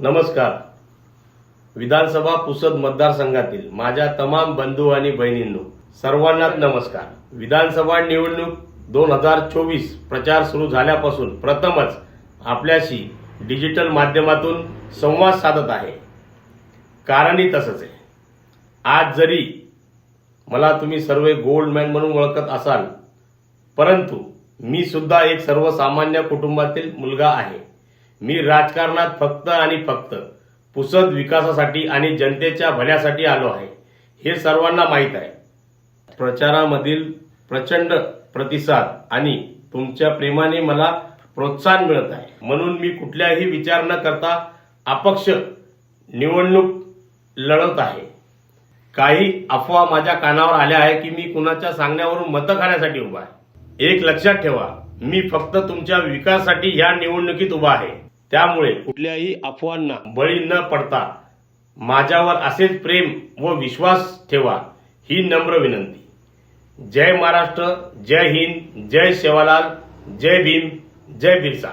नमस्कार. विधानसभा पुसद मतदारसंघातील माझ्या तमाम बंधू आणि बहिणींनो सर्वांना नमस्कार. विधानसभा निवडणूक 2024 प्रचार सुरू झाल्यापासून प्रथमच आपल्याशी डिजिटल माध्यमातून संवाद साधत आहे. कारणही तसंच आहे. आज जरी मला तुम्ही सर्व गोल्डमॅन म्हणून ओळखत असाल, परंतु मी सुद्धा एक सर्वसामान्य कुटुंबातील मुलगा आहे. मी राजकारणात फक्त आणि फक्त पुसद विकासासाठी आणि जनतेच्या भल्यासाठी आलो आहे, हे सर्वांना माहीत आहे. प्रचारामधील प्रचंड प्रतिसाद आणि तुमच्या प्रेमाने मला प्रोत्साहन मिळत आहे. म्हणून मी कुठल्याही विचार न करता अपक्ष निवडणूक लढत आहे. काही अफवा माझ्या कानावर आल्या आहे की मी कुणाच्या सांगण्यावरून मतं खाण्यासाठी उभा आहे. एक लक्षात ठेवा, मी फक्त तुमच्या विकासासाठी या निवडणुकीत उभा आहे. त्यामुळे कुठल्याही अफवांना बळी न पडता माझ्यावर असेच प्रेम व विश्वास ठेवा, ही नम्र विनंती. जय महाराष्ट्र, जय हिंद, जय सेवालाल, जय भीम, जय बिरसा.